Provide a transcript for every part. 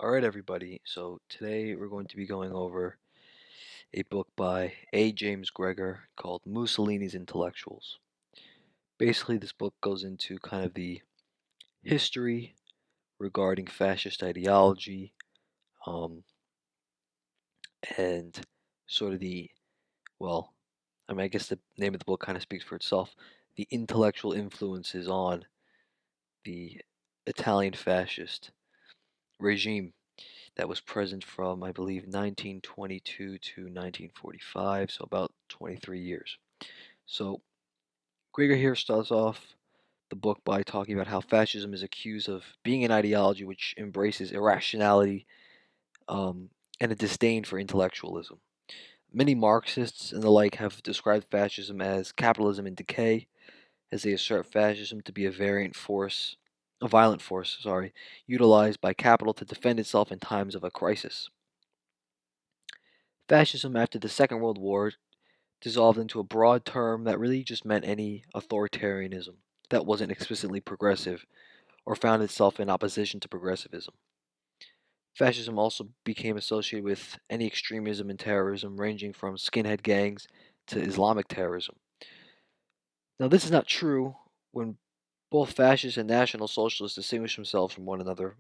All right, everybody. So today we're going to be going over a book by A. James Gregor called Mussolini's Intellectuals. Basically, this book goes into kind of the history regarding fascist ideology, um, and sort of well, I guess the name of the book kind of speaks for itself, the intellectual influences on the Italian fascist regime that was present from, I believe, 1922 to 1945, so about 23 years. So, Gregor here starts off the book by talking about how fascism is accused of being an ideology which embraces irrationality um, and a disdain for intellectualism. Many Marxists and the like have described fascism as capitalism in decay, as they assert fascism to be a violent force, utilized by capital to defend itself in times of a crisis. Fascism after the Second World War dissolved into a broad term that really just meant any authoritarianism that wasn't explicitly progressive or found itself in opposition to progressivism. Fascism also became associated with any extremism and terrorism ranging from skinhead gangs to Islamic terrorism. Now, this is not true when both fascists and National Socialists distinguish themselves from one another.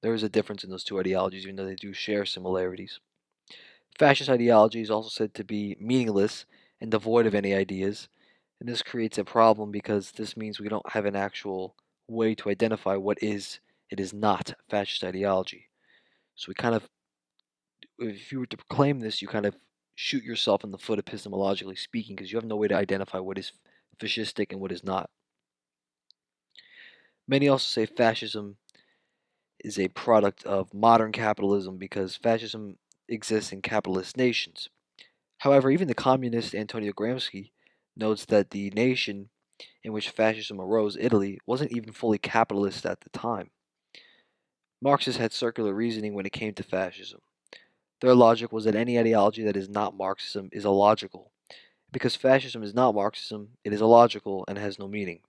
There is a difference in those two ideologies, even though they do share similarities. Fascist ideology is also said to be meaningless and devoid of any ideas, and this creates a problem because this means we don't have an actual way to identify what it is not fascist ideology. So we kind of, if you were to proclaim this, you kind of shoot yourself in the foot epistemologically speaking because you have no way to identify what is fascistic and what is not. Many also say fascism is a product of modern capitalism because fascism exists in capitalist nations. However, even the communist Antonio Gramsci notes that the nation in which fascism arose, Italy, wasn't even fully capitalist at the time. Marxists had circular reasoning when it came to fascism. Their logic was that any ideology that is not Marxism is illogical. Because fascism is not Marxism, it is illogical and has no meaning.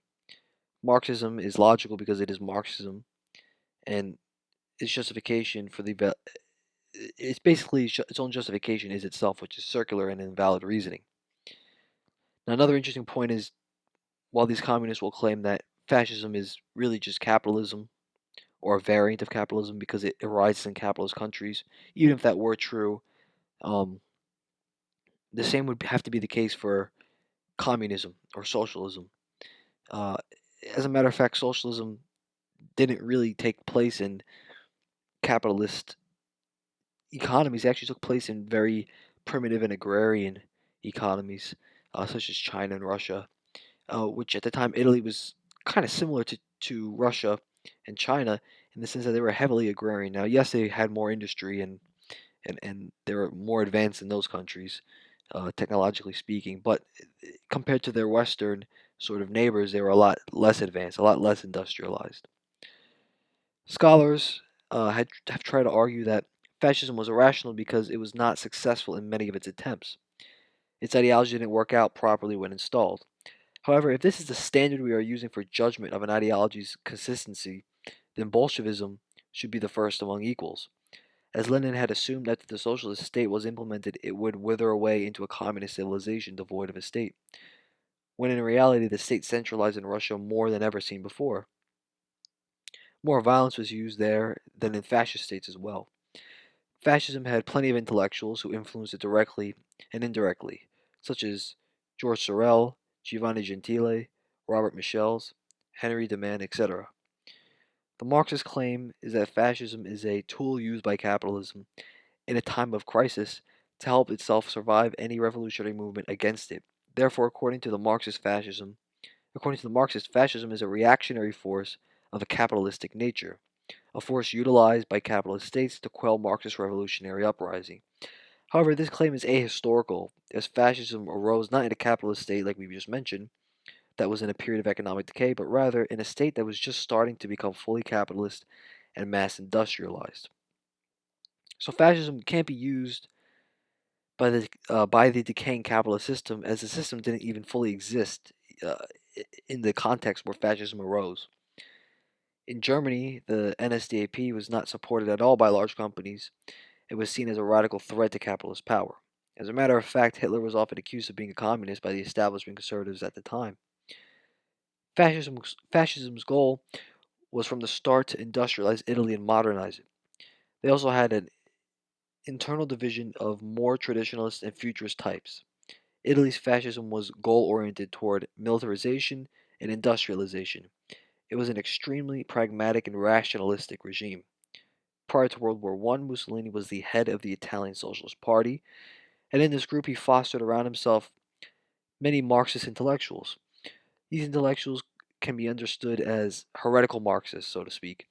Marxism is logical because it is Marxism, and its justification for the it's basically its own justification is itself, which is circular and invalid reasoning. Now, another interesting point is while these communists will claim that fascism is really just capitalism or a variant of capitalism because it arises in capitalist countries, even if that were true, um, the same would have to be the case for communism or socialism. Uh, as a matter of fact, socialism didn't really take place in capitalist economies. It actually took place in very primitive and agrarian economies, such as China and Russia, which at the time Italy was kind of similar to Russia and China in the sense that they were heavily agrarian. Now, yes, they had more industry and they were more advanced in those countries, technologically speaking, but compared to their Western sort of neighbors, they were a lot less advanced, a lot less industrialized. Scholars have tried to argue that fascism was irrational because it was not successful in many of its attempts. Its ideology didn't work out properly when installed. However, if this is the standard we are using for judgment of an ideology's consistency, then Bolshevism should be the first among equals. As Lenin had assumed that the socialist state was implemented, it would wither away into a communist civilization devoid of a state, when in reality the state centralized in Russia more than ever seen before. More violence was used there than in fascist states as well. Fascism had plenty of intellectuals who influenced it directly and indirectly, such as George Sorel, Giovanni Gentile, Robert Michels, Henry de Man, etc. The Marxist claim is that fascism is a tool used by capitalism in a time of crisis to help itself survive any revolutionary movement against it. Therefore, according to the Marxist, fascism is a reactionary force of a capitalistic nature, a force utilized by capitalist states to quell Marxist revolutionary uprising. However, this claim is ahistorical, as fascism arose not in a capitalist state like we just mentioned, that was in a period of economic decay, but rather in a state that was just starting to become fully capitalist and mass industrialized. So fascism can't be used by the decaying capitalist system, as the system didn't even fully exist uh, in the context where fascism arose. In Germany, the NSDAP was not supported at all by large companies. It was seen as a radical threat to capitalist power. As a matter of fact, Hitler was often accused of being a communist by the establishment conservatives at the time. Fascism's goal was from the start to industrialize Italy and modernize it. They also had an internal division of more traditionalist and futurist types. Italy's fascism was goal oriented toward militarization and industrialization. It was an extremely pragmatic and rationalistic regime. Prior to World War I, Mussolini was the head of the Italian Socialist Party, and in this group he fostered around himself many Marxist intellectuals. These intellectuals can be understood as heretical Marxists, so to speak,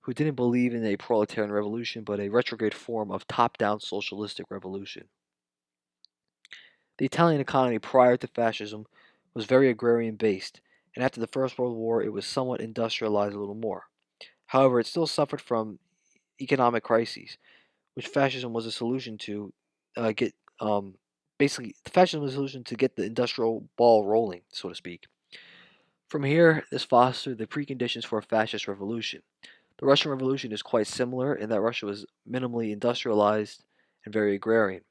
who didn't believe in a proletarian revolution but a retrograde form of top down socialistic revolution. The Italian economy prior to fascism was very agrarian based, and after the First World War it was somewhat industrialized a little more. However, it still suffered from economic crises, which fascism was a solution to get basically fascism was a solution to get the industrial ball rolling, so to speak. From here, this fostered the preconditions for a fascist revolution. The Russian Revolution is quite similar in that Russia was minimally industrialized and very agrarian.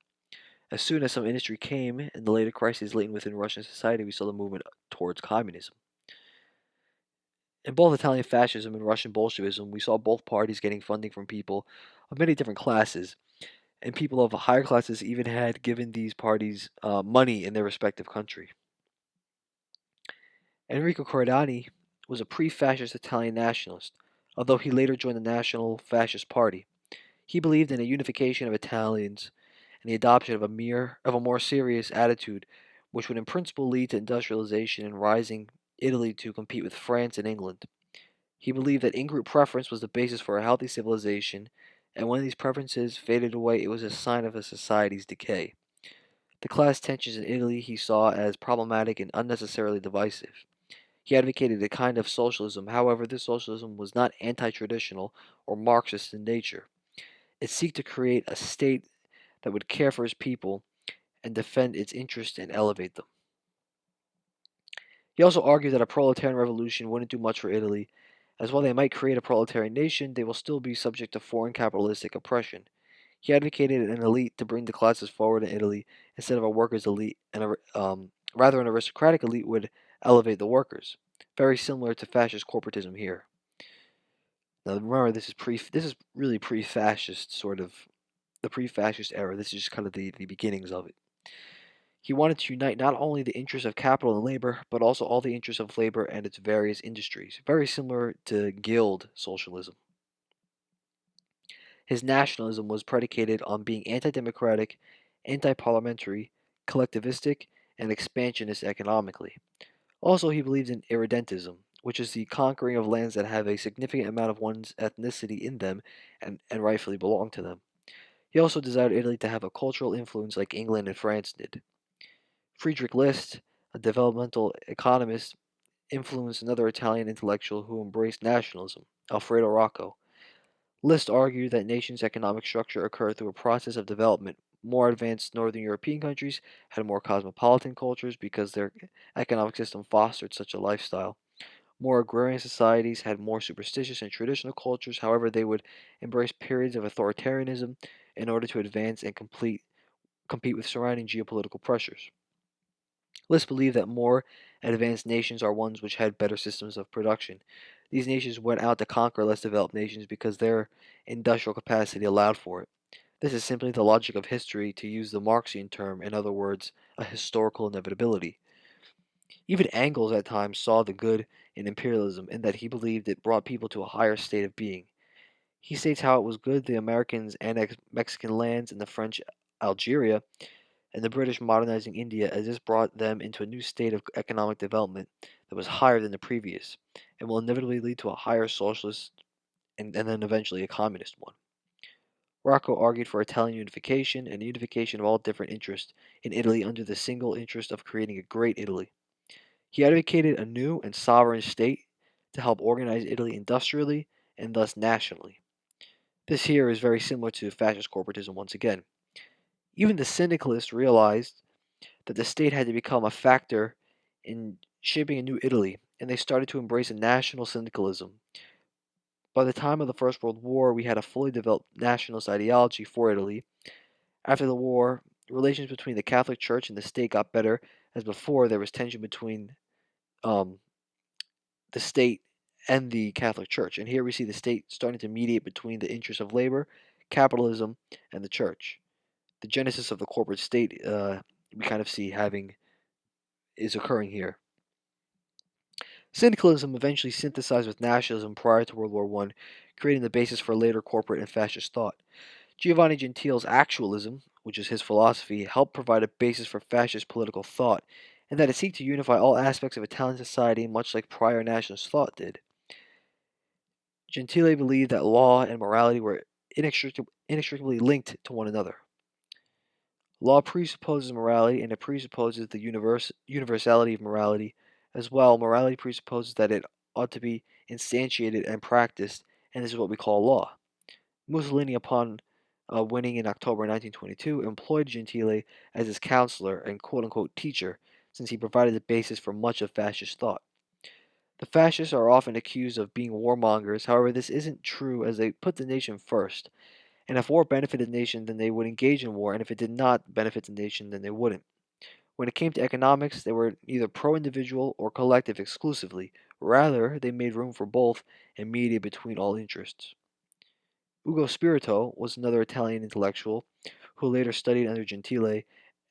As soon as some industry came and the later crises latent within Russian society, we saw the movement towards communism. In both Italian fascism and Russian Bolshevism, we saw both parties getting funding from people of many different classes, and people of higher classes even had given these parties money in their respective country. Enrico Cordani was a pre-fascist Italian nationalist, although he later joined the National Fascist Party. He believed in a unification of Italians and the adoption of a more serious attitude, which would in principle lead to industrialization and rising Italy to compete with France and England. He believed that in-group preference was the basis for a healthy civilization, and when these preferences faded away, it was a sign of a society's decay. The class tensions in Italy he saw as problematic and unnecessarily divisive. He advocated a kind of socialism, however, this socialism was not anti traditional or Marxist in nature. It sought to create a state that would care for his people and defend its interests and elevate them. He also argued that a proletarian revolution wouldn't do much for Italy, as while they might create a proletarian nation, they will still be subject to foreign capitalistic oppression. He advocated an elite to bring the classes forward in Italy instead of a workers' elite, and rather an aristocratic elite would elevate the workers. Very similar to fascist corporatism here. Now remember, this is really pre-fascist sort of the pre-fascist era. This is just kind of the beginnings of it. He wanted to unite not only the interests of capital and labor, but also all the interests of labor and its various industries, very similar to guild socialism. His nationalism was predicated on being anti-democratic, anti-parliamentary, collectivistic, and expansionist economically. Also, he believed in irredentism, which is the conquering of lands that have a significant amount of one's ethnicity in them and rightfully belong to them. He also desired Italy to have a cultural influence like England and France did. Friedrich List, a developmental economist, influenced another Italian intellectual who embraced nationalism, Alfredo Rocco. List argued that nations' economic structure occurred through a process of development. More advanced Northern European countries had more cosmopolitan cultures because their economic system fostered such a lifestyle. More agrarian societies had more superstitious and traditional cultures, however, they would embrace periods of authoritarianism in order to advance and compete with surrounding geopolitical pressures. Lists believe that more advanced nations are ones which had better systems of production. These nations went out to conquer less developed nations because their industrial capacity allowed for it. This is simply the logic of history, to use the Marxian term, in other words, a historical inevitability. Even Engels at times saw the good in imperialism in that he believed it brought people to a higher state of being. He states how it was good the Americans annexed Mexican lands and the French Algeria, and the British modernizing India, as this brought them into a new state of economic development that was higher than the previous, and will inevitably lead to a higher socialist and then eventually a communist one. Rocco argued for Italian unification and the unification of all different interests in Italy under the single interest of creating a great Italy. He advocated a new and sovereign state to help organize Italy industrially and thus nationally. This here is very similar to fascist corporatism once again. Even the syndicalists realized that the state had to become a factor in shaping a new Italy, and they started to embrace a national syndicalism, By the time of the First World War, we had a fully developed nationalist ideology for Italy. After the war, relations between the Catholic Church and the state got better, as before there was tension between um, the state and the Catholic Church. And here we see the state starting to mediate between the interests of labor, capitalism, and the church. The genesis of the corporate state we kind of see having is occurring here. Syndicalism eventually synthesized with nationalism prior to World War One, creating the basis for later corporate and fascist thought. Giovanni Gentile's actualism, which is his philosophy, helped provide a basis for fascist political thought, and that it seeked to unify all aspects of Italian society much like prior nationalist thought did. Gentile believed that law and morality were inextricably linked to one another. Law presupposes morality, and it presupposes the universality of morality. As well, morality presupposes that it ought to be instantiated and practiced, and this is what we call law. Mussolini, upon winning in October 1922, employed Gentile as his counselor and quote unquote teacher, since he provided the basis for much of fascist thought. The fascists are often accused of being warmongers, however, this isn't true as they put the nation first. And if war benefited the nation, then they would engage in war, and if it did not benefit the nation, then they wouldn't. When it came to economics, they were neither pro individual or collective exclusively. Rather, they made room for both and mediated between all interests. Ugo Spirito was another Italian intellectual who later studied under Gentile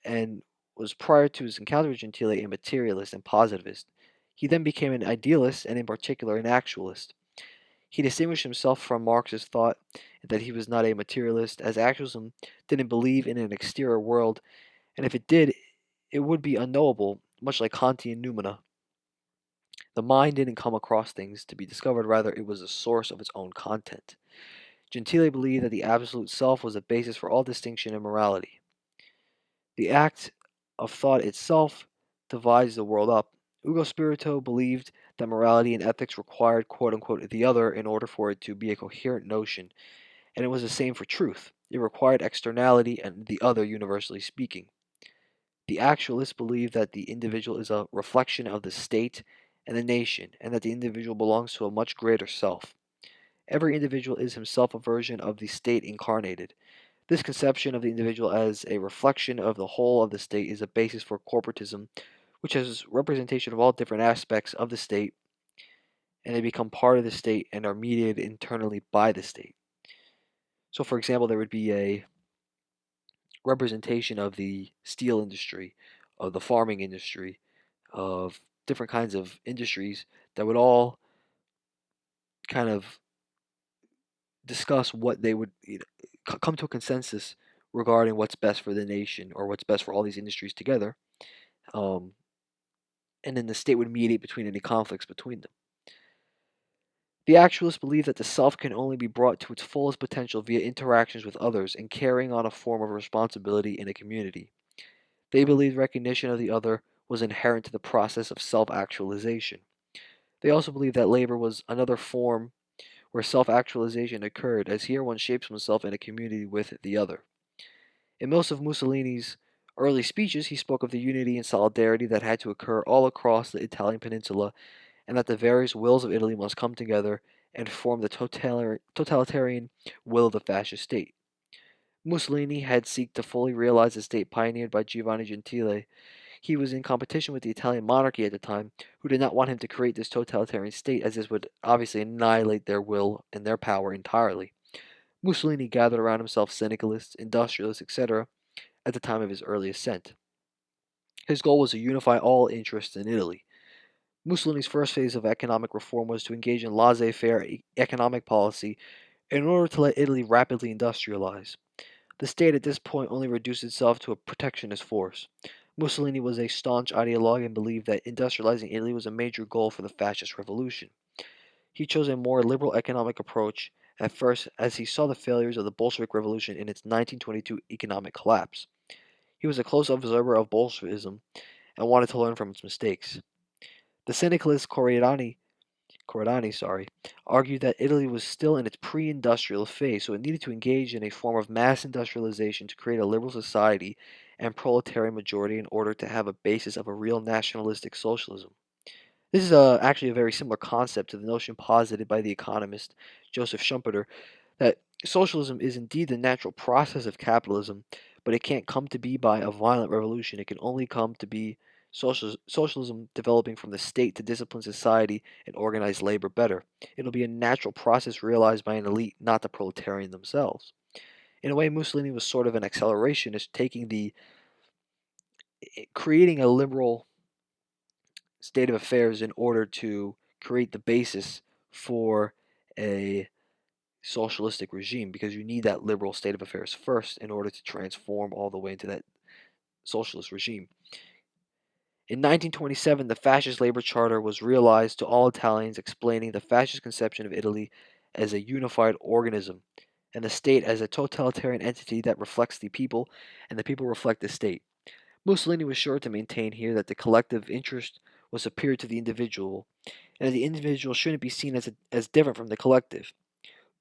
and was prior to his encounter with Gentile a materialist and positivist. He then became an idealist and in particular an actualist. He distinguished himself from Marxist thought that he was not a materialist, as actualism didn't believe in an exterior world, and if it did, it would be unknowable, much like Kantian noumena. The mind didn't come across things to be discovered, rather, it was the source of its own content. Gentile believed that the absolute self was the basis for all distinction and morality. The act of thought itself divides the world up. Ugo Spirito believed that morality and ethics required quote unquote the other in order for it to be a coherent notion, and it was the same for truth. It required externality and the other universally speaking. The actualists believe that the individual is a reflection of the state and the nation, and that the individual belongs to a much greater self. Every individual is himself a version of the state incarnated. This conception of the individual as a reflection of the whole of the state is a basis for corporatism, which has representation of all different aspects of the state, and they become part of the state and are mediated internally by the state. So, for example, there would be a representation of the steel industry, of the farming industry, of different kinds of industries that would all kind of discuss what they would come to a consensus regarding what's best for the nation or what's best for all these industries together. Um, and then the state would mediate between any conflicts between them. The actualists believe that the self can only be brought to its fullest potential via interactions with others and carrying on a form of responsibility in a community. They believed recognition of the other was inherent to the process of self actualization. They also believed that labor was another form where self actualization occurred, as here one shapes oneself in a community with the other. In most of Mussolini's early speeches, he spoke of the unity and solidarity that had to occur all across the Italian peninsula, and that the various wills of Italy must come together and form the totalitarian will of the fascist state. Mussolini had sought to fully realize the state pioneered by Giovanni Gentile. He was in competition with the Italian monarchy at the time, who did not want him to create this totalitarian state, as this would obviously annihilate their will and their power entirely. Mussolini gathered around himself syndicalists, industrialists, etc., at the time of his early ascent. His goal was to unify all interests in Italy. Mussolini's first phase of economic reform was to engage in laissez faire economic policy in order to let Italy rapidly industrialize. The state at this point only reduced itself to a protectionist force. Mussolini was a staunch ideologue and believed that industrializing Italy was a major goal for the fascist revolution. He chose a more liberal economic approach at first as he saw the failures of the Bolshevik Revolution in its 1922 economic collapse. He was a close observer of Bolshevism and wanted to learn from its mistakes. The syndicalist Corradani, argued that Italy was still in its pre-industrial phase, so it needed to engage in a form of mass industrialization to create a liberal society and proletarian majority in order to have a basis of a real nationalistic socialism. This is actually a very similar concept to the notion posited by the economist Joseph Schumpeter that socialism is indeed the natural process of capitalism, but it can't come to be by a violent revolution. It can only come to be socialism developing from the state to discipline society and organize labor better. It'll be a natural process realized by an elite, not the proletarian themselves. In a way, Mussolini was sort of an accelerationist, creating a liberal state of affairs in order to create the basis for a socialistic regime, because you need that liberal state of affairs first in order to transform all the way into that socialist regime. In 1927, the fascist labor charter was realized to all Italians, explaining the fascist conception of Italy as a unified organism and the state as a totalitarian entity that reflects the people and the people reflect the state. Mussolini was sure to maintain here that the collective interest was superior to the individual, and that the individual shouldn't be seen as different from the collective.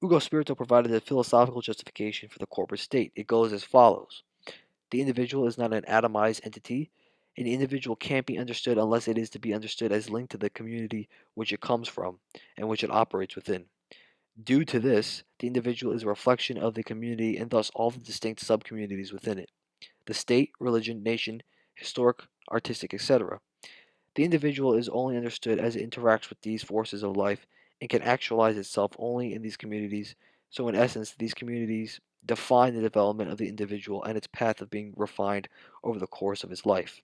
Ugo Spirito provided a philosophical justification for the corporate state. It goes as follows: the individual is not an atomized entity. An individual can't be understood unless it is to be understood as linked to the community which it comes from and which it operates within. Due to this, the individual is a reflection of the community and thus all the distinct subcommunities within it: the state, religion, nation, historic, artistic, etc. The individual is only understood as it interacts with these forces of life and can actualize itself only in these communities. So, in essence, these communities define the development of the individual and its path of being refined over the course of his life.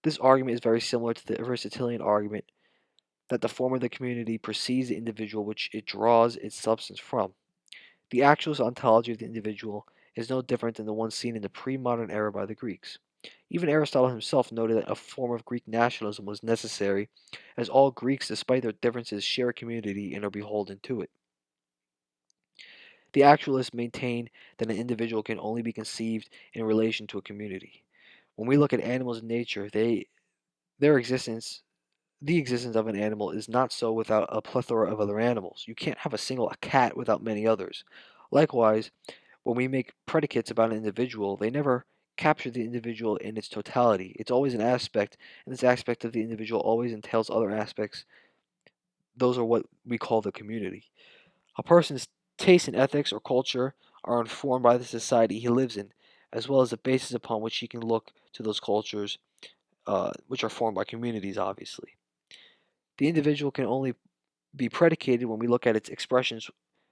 This argument is very similar to the Aristotelian argument that the form of the community precedes the individual which it draws its substance from. The actual ontology of the individual is no different than the one seen in the pre modern era by the Greeks. Even Aristotle himself noted that a form of Greek nationalism was necessary, as all Greeks, despite their differences, share a community and are beholden to it. The actualists maintain that an individual can only be conceived in relation to a community. When we look at animals in nature, their existence the existence of an animal is not so without a plethora of other animals. You can't have a cat without many others. Likewise, when we make predicates about an individual, they never capture the individual in its totality. It's always an aspect, and this aspect of the individual always entails other aspects. Those are what we call the community. A person's taste in ethics or culture are informed by the society he lives in, as well as the basis upon which he can look to those cultures, which are formed by communities, obviously. The individual can only be predicated when we look at its expressions.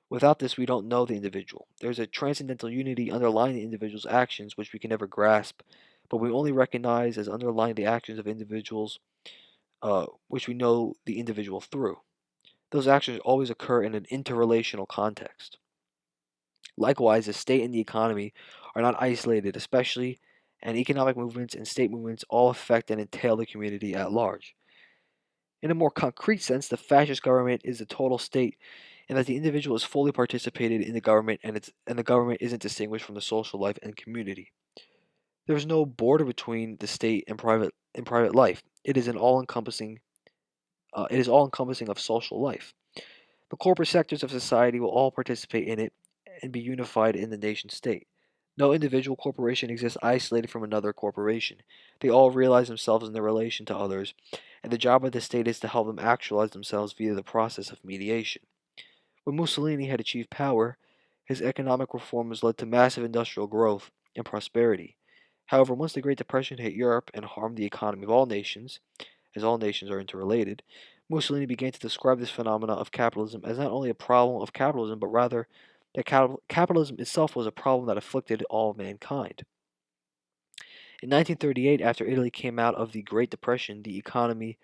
Without this, we don't know the individual. There's a transcendental unity underlying the individual's actions which we can never grasp, but we only recognize as underlying the actions of individuals which we know the individual through. Those actions always occur in an interrelational context. Likewise, the state and the economy are not isolated, especially, and economic movements and state movements all affect and entail the community at large. In a more concrete sense, the fascist government is the total state, and that the individual is fully participated in the government, and the government isn't distinguished from the social life and community. There is no border between the state and private life. It is all encompassing of social life. The corporate sectors of society will all participate in it and be unified in the nation state. No individual corporation exists isolated from another corporation. They all realize themselves in their relation to others, and the job of the state is to help them actualize themselves via the process of mediation. When Mussolini had achieved power, his economic reforms led to massive industrial growth and prosperity. However, once the Great Depression hit Europe and harmed the economy of all nations, as all nations are interrelated, Mussolini began to describe this phenomena of capitalism as not only a problem of capitalism, but rather that capitalism itself was a problem that afflicted all mankind. In 1938, after Italy came out of the Great Depression, the economy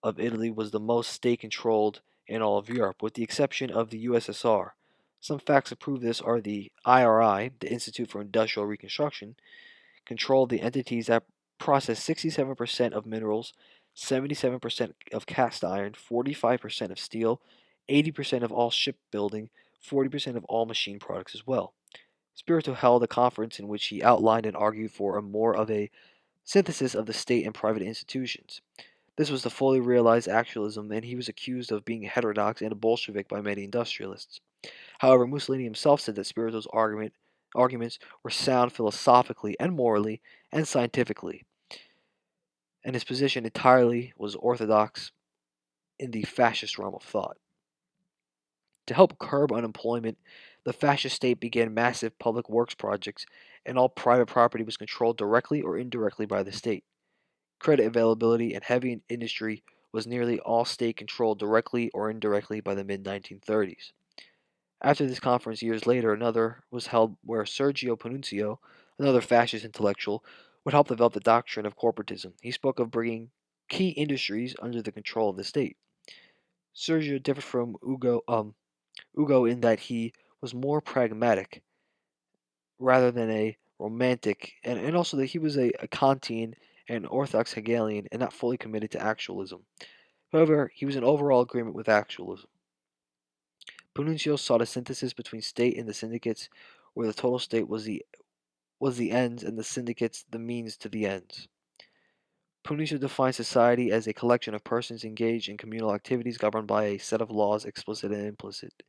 of Italy was the most state controlled in all of Europe, with the exception of the USSR. Some facts that prove this are the IRI, the Institute for Industrial Reconstruction, controlled the entities that process 67% of minerals, 77% of cast iron, 45% of steel, 80% of all shipbuilding, 40% of all machine products as well. Spirito held a conference in which he outlined and argued for a more of a synthesis of the state and private institutions. This was the fully realized actualism, and he was accused of being heterodox and a Bolshevik by many industrialists. However, Mussolini himself said that Spirito's arguments were sound philosophically and morally and scientifically, and his position entirely was orthodox in the fascist realm of thought. To help curb unemployment, the fascist state began massive public works projects, and all private property was controlled directly or indirectly by the state. Credit availability and heavy industry was nearly all state controlled directly or indirectly by the mid 1930s. After this conference, years later, another was held where Sergio Panunzio, another fascist intellectual, would help develop the doctrine of corporatism. He spoke of bringing key industries under the control of the state. Sergio differed from Ugo in that he was more pragmatic rather than a romantic, and also that he was a Kantian and Orthodox Hegelian and not fully committed to actualism. However, he was in overall agreement with actualism. Panunzio sought a synthesis between state and the syndicates, where the total state was the ends and the syndicates the means to the ends. Panunzio defined society as a collection of persons engaged in communal activities governed by a set of laws, explicit and implicit.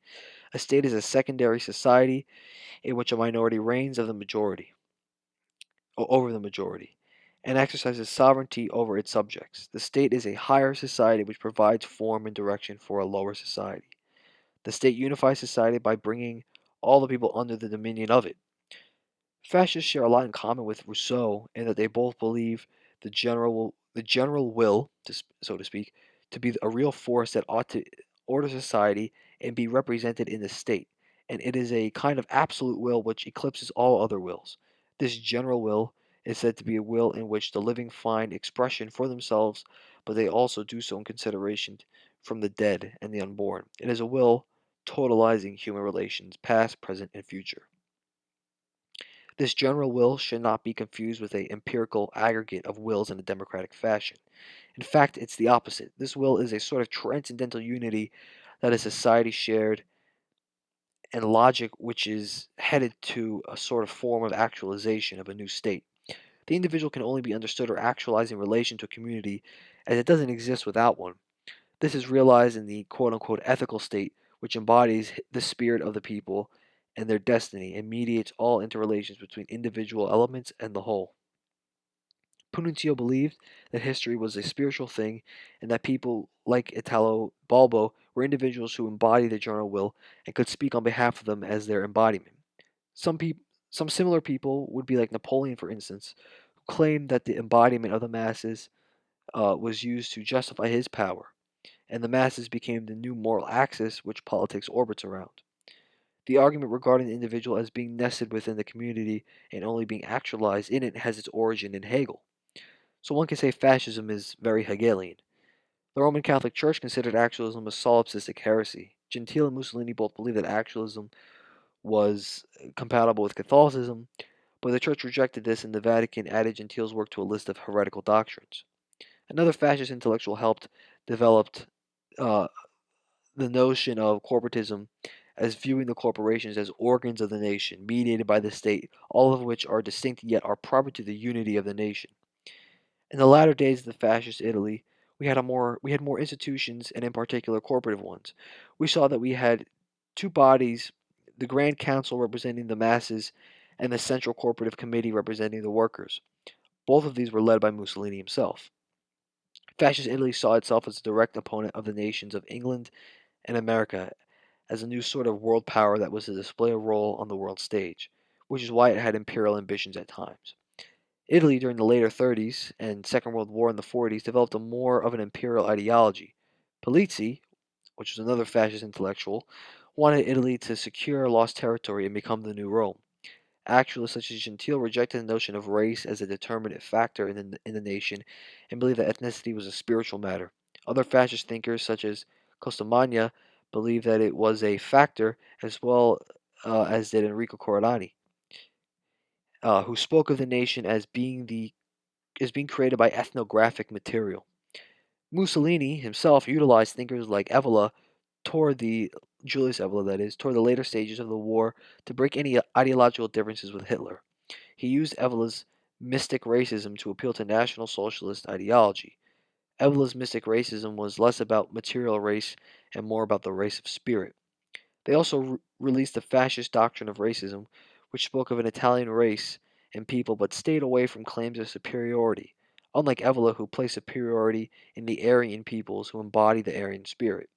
A state is a secondary society in which a minority reigns over the majority, and exercises sovereignty over its subjects. The state is a higher society which provides form and direction for a lower society. The state unifies society by bringing all the people under the dominion of it. Fascists share a lot in common with Rousseau in that they both believe the general will, so to speak, to be a real force that ought to order society and be represented in the state, and it is a kind of absolute will which eclipses all other wills. This general will is said to be a will in which the living find expression for themselves, but they also do so in consideration from the dead and the unborn. It is a will totalizing human relations, past, present, and future. This general will should not be confused with a empirical aggregate of wills in a democratic fashion. In fact, it's the opposite. This will is a sort of transcendental unity that is society shared and logic which is headed to a sort of form of actualization of a new state. The individual can only be understood or actualized in relation to a community as it doesn't exist without one. This is realized in the quote unquote ethical state, which embodies the spirit of the people and their destiny and mediates all interrelations between individual elements and the whole. Pununzio believed that history was a spiritual thing and that people like Italo Balbo were individuals who embodied the general will and could speak on behalf of them as their embodiment. Some similar people would be like Napoleon, for instance, who claimed that the embodiment of the masses was used to justify his power, and the masses became the new moral axis which politics orbits around. The argument regarding the individual as being nested within the community and only being actualized in it has its origin in Hegel. So one can say fascism is very Hegelian. The Roman Catholic Church considered actualism a solipsistic heresy. Gentile and Mussolini both believed that actualism was compatible with Catholicism, but the Church rejected this and the Vatican added Gentile's work to a list of heretical doctrines. Another fascist intellectual helped develop uh, the notion of corporatism as viewing the corporations as organs of the nation, mediated by the state, all of which are distinct yet are proper to the unity of the nation. In the latter days of the fascist Italy, we had more institutions and in particular corporative ones. We saw that we had two bodies, the Grand Council representing the masses and the Central Corporative Committee representing the workers. Both of these were led by Mussolini himself. Fascist Italy saw itself as a direct opponent of the nations of England and America as a new sort of world power that was to display a role on the world stage, which is why it had imperial ambitions at times. Italy during the later 30s and Second World War in the 40s developed a more of an imperial ideology. Polizzi, which was another fascist intellectual, wanted Italy to secure lost territory and become the new Rome. Actualists such as Gentile rejected the notion of race as a determinate factor in the nation and believed that ethnicity was a spiritual matter. Other fascist thinkers, such as Costamagna, believed that it was a factor, as well as did Enrico Corradini, who spoke of the nation as being created by ethnographic material. Mussolini himself utilized thinkers like Evola toward the Julius Evola, that is, toward the later stages of the war to break any ideological differences with Hitler. He used Evola's mystic racism to appeal to National Socialist ideology. Evola's mystic racism was less about material race and more about the race of spirit. They also released the fascist doctrine of racism, which spoke of an Italian race and people but stayed away from claims of superiority. unlike Evola, who placed superiority in the Aryan peoples who embody the Aryan spirit.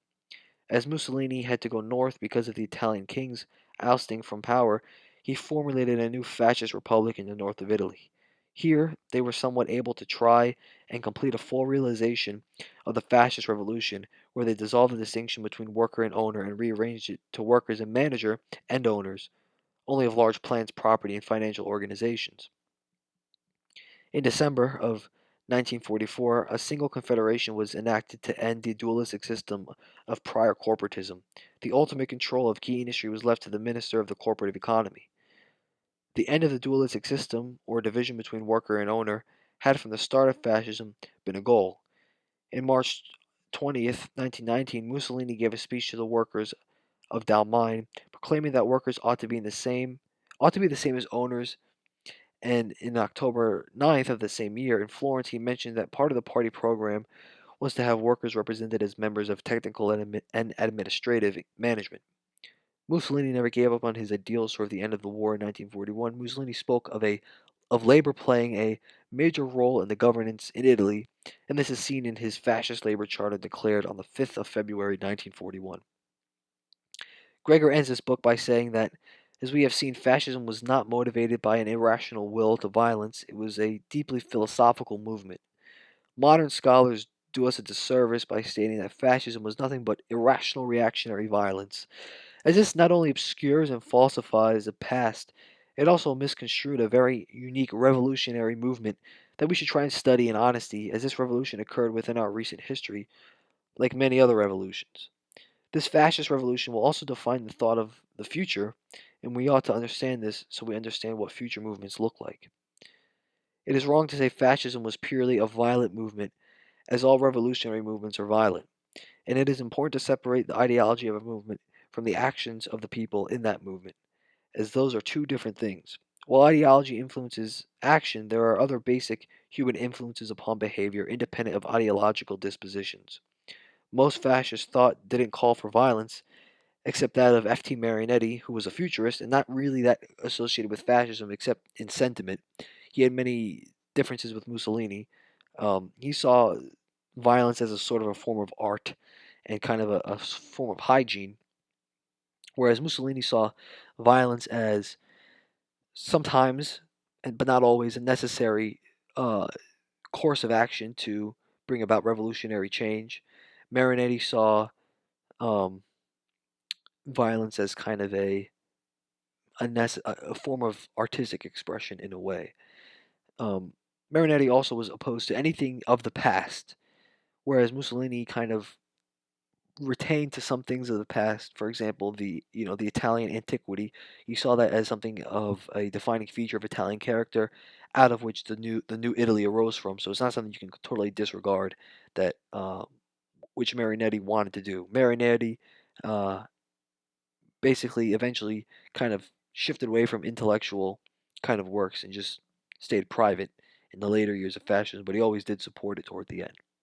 As Mussolini had to go north because of the Italian king's ousting from power, he formulated a new fascist republic in the north of Italy. Here, they were somewhat able to try and complete a full realization of the fascist revolution, where they dissolved the distinction between worker and owner and rearranged it to workers and manager and owners, only of large plants, property, and financial organizations. In December of 1944, a single confederation was enacted to end the dualistic system of prior corporatism. The ultimate control of key industry was left to the Minister of the Corporative Economy. The end of the dualistic system, or division between worker and owner, had from the start of fascism been a goal. In March 20th, 1919, Mussolini gave a speech to the workers of Dalmine, proclaiming that workers ought to be the same as owners, and in October 9th of the same year, in Florence, he mentioned that part of the party program was to have workers represented as members of technical and administrative management. Mussolini never gave up on his ideals toward the end of the war in 1941. Mussolini spoke of labor playing a major role in the governance in Italy, and this is seen in his fascist labor charter declared on the 5th of February 1941. Gregor ends this book by saying that, as we have seen, fascism was not motivated by an irrational will to violence, it was a deeply philosophical movement. Modern scholars do us a disservice by stating that fascism was nothing but irrational reactionary violence, as this not only obscures and falsifies the past, it also misconstrued a very unique revolutionary movement that we should try and study in honesty, as this revolution occurred within our recent history, like many other revolutions. This fascist revolution will also define the thought of the future, and we ought to understand this so we understand what future movements look like. It is wrong to say fascism was purely a violent movement, as all revolutionary movements are violent, and it is important to separate the ideology of a movement from the actions of the people in that movement, as those are two different things. While ideology influences action, there are other basic human influences upon behavior independent of ideological dispositions. Most fascist thought didn't call for violence, except that of F.T. Marinetti, who was a futurist and not really that associated with fascism except in sentiment. He had many differences with Mussolini. He saw violence as a sort of a form of art and kind of a form of hygiene, whereas Mussolini saw violence as sometimes, but not always, a necessary uh, course of action to bring about revolutionary change. Marinetti saw um, violence as kind of a form of artistic expression in a way. Um, Marinetti also was opposed to anything of the past, whereas Mussolini kind of retained to some things of the past. For example, the Italian antiquity. He saw that as something of a defining feature of Italian character, out of which the new Italy arose from. So it's not something you can totally disregard. That which Marinetti wanted to do. Marinetti uh, basically eventually kind of shifted away from intellectual kind of works and just stayed private in the later years of fascism, but he always did support it toward the end.